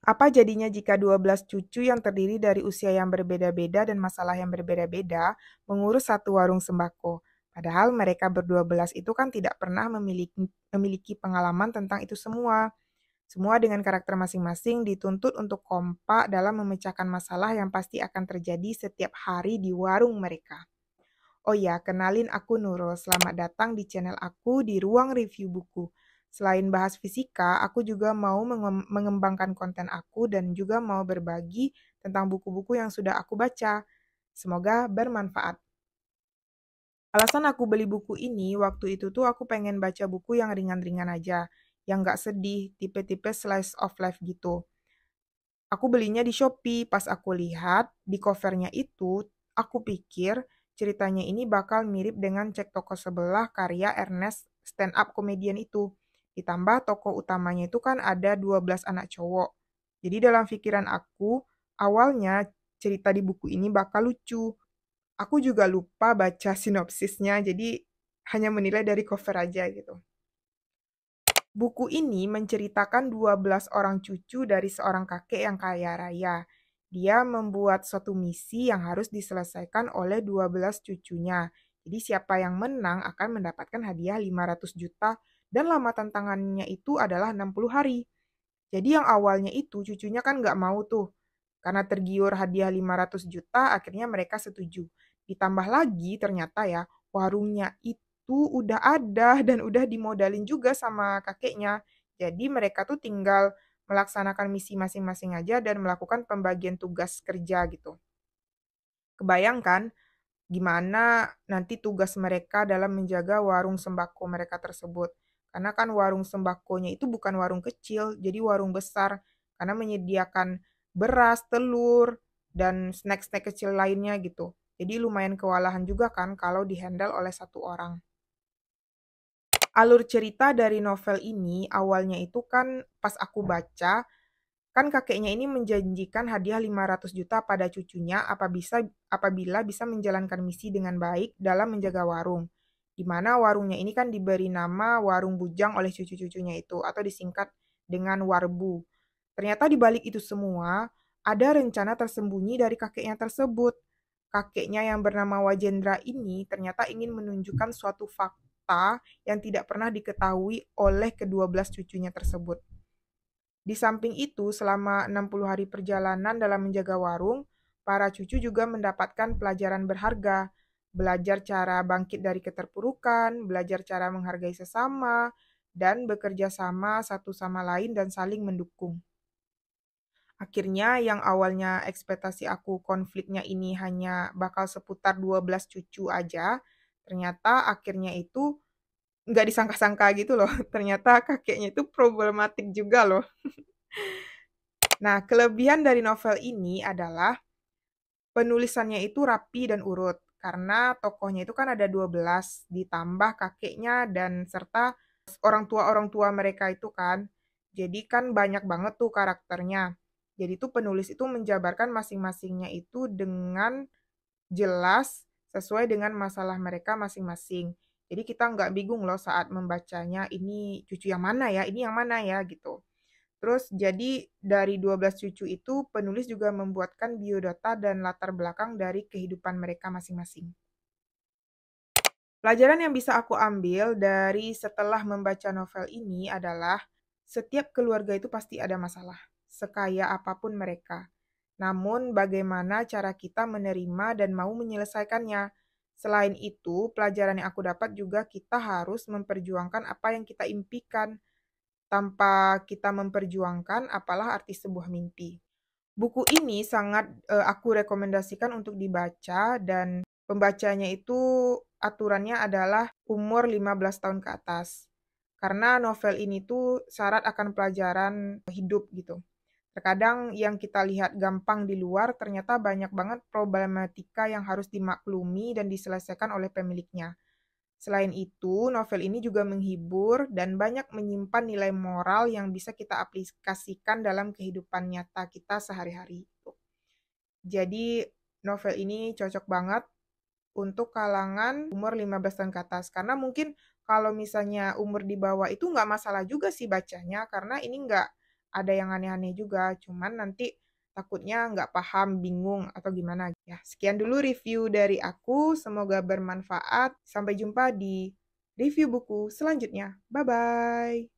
Apa jadinya jika 12 cucu yang terdiri dari usia yang berbeda-beda dan masalah yang berbeda-beda mengurus satu warung sembako? Padahal mereka berdua belas itu kan tidak pernah memiliki pengalaman tentang itu semua. Semua dengan karakter masing-masing dituntut untuk kompak dalam memecahkan masalah yang pasti akan terjadi setiap hari di warung mereka. Oh ya, kenalin aku Nurul. Selamat datang di channel aku di Ruang Review Buku. Selain bahas fisika, aku juga mau mengembangkan konten aku dan juga mau berbagi tentang buku-buku yang sudah aku baca. Semoga bermanfaat. Alasan aku beli buku ini, waktu itu tuh aku pengen baca buku yang ringan-ringan aja, yang gak sedih, tipe-tipe slice of life gitu. Aku belinya di Shopee, pas aku lihat di covernya itu, aku pikir ceritanya ini bakal mirip dengan Cek Toko Sebelah karya Ernest stand up komedian itu. Ditambah tokoh utamanya itu kan ada 12 anak cowok. Jadi dalam pikiran aku, awalnya cerita di buku ini bakal lucu. Aku juga lupa baca sinopsisnya, jadi hanya menilai dari cover aja gitu. Buku ini menceritakan 12 orang cucu dari seorang kakek yang kaya raya. Dia membuat suatu misi yang harus diselesaikan oleh 12 cucunya. Jadi siapa yang menang akan mendapatkan hadiah 500 juta dan lama tantangannya itu adalah 60 hari. Jadi yang awalnya itu cucunya kan nggak mau tuh. Karena tergiur hadiah 500 juta, akhirnya mereka setuju. Ditambah lagi ternyata ya, warungnya itu udah ada dan udah dimodalin juga sama kakeknya. Jadi mereka tuh tinggal melaksanakan misi masing-masing aja dan melakukan pembagian tugas kerja gitu. Kebayangkan gimana nanti tugas mereka dalam menjaga warung sembako mereka tersebut. Karena kan warung sembakonya itu bukan warung kecil, jadi warung besar. Karena menyediakan beras, telur, dan snack-snack kecil lainnya gitu. Jadi lumayan kewalahan juga kan kalau dihandle oleh satu orang. Alur cerita dari novel ini awalnya itu kan pas aku baca, kan kakeknya ini menjanjikan hadiah 500 juta pada cucunya apabila bisa menjalankan misi dengan baik dalam menjaga warung. Di mana warungnya ini kan diberi nama Warung Bujang oleh cucu-cucunya itu atau disingkat dengan Warbu. Ternyata di balik itu semua ada rencana tersembunyi dari kakeknya tersebut. Kakeknya yang bernama Wajendra ini ternyata ingin menunjukkan suatu fakta yang tidak pernah diketahui oleh kedua belas cucunya tersebut. Di samping itu, selama 60 hari perjalanan dalam menjaga warung, para cucu juga mendapatkan pelajaran berharga, belajar cara bangkit dari keterpurukan, belajar cara menghargai sesama, dan bekerja sama satu sama lain dan saling mendukung. Akhirnya yang awalnya ekspektasi aku konfliknya ini hanya bakal seputar 12 cucu aja, ternyata akhirnya itu nggak disangka-sangka gitu loh. Ternyata kakeknya itu problematik juga loh. Nah, kelebihan dari novel ini adalah penulisannya itu rapi dan urut. Karena tokohnya itu kan ada 12, ditambah kakeknya dan serta orang tua mereka itu kan. Jadi kan banyak banget tuh karakternya. Jadi tuh penulis itu menjabarkan masing-masingnya itu dengan jelas sesuai dengan masalah mereka masing-masing. Jadi kita nggak bingung loh saat membacanya, ini cucu yang mana ya, ini yang mana ya gitu. Terus jadi dari 12 cucu itu penulis juga membuatkan biodata dan latar belakang dari kehidupan mereka masing-masing. Pelajaran yang bisa aku ambil dari setelah membaca novel ini adalah setiap keluarga itu pasti ada masalah, sekaya apapun mereka. Namun bagaimana cara kita menerima dan mau menyelesaikannya. Selain itu, pelajaran yang aku dapat juga kita harus memperjuangkan apa yang kita impikan. Tanpa kita memperjuangkan, apalah arti sebuah mimpi. Buku ini sangat aku rekomendasikan untuk dibaca dan pembacanya itu aturannya adalah umur 15 tahun ke atas. Karena novel ini tuh syarat akan pelajaran hidup gitu. Terkadang yang kita lihat gampang di luar ternyata banyak banget problematika yang harus dimaklumi dan diselesaikan oleh pemiliknya. Selain itu, novel ini juga menghibur dan banyak menyimpan nilai moral yang bisa kita aplikasikan dalam kehidupan nyata kita sehari-hari. Jadi, novel ini cocok banget untuk kalangan umur 15 tahun ke atas. Karena mungkin kalau misalnya umur di bawah itu nggak masalah juga sih bacanya, karena ini ada yang aneh-aneh juga, cuman nanti takutnya nggak paham, bingung, atau gimana. Ya, sekian dulu review dari aku, semoga bermanfaat. Sampai jumpa di review buku selanjutnya. Bye-bye!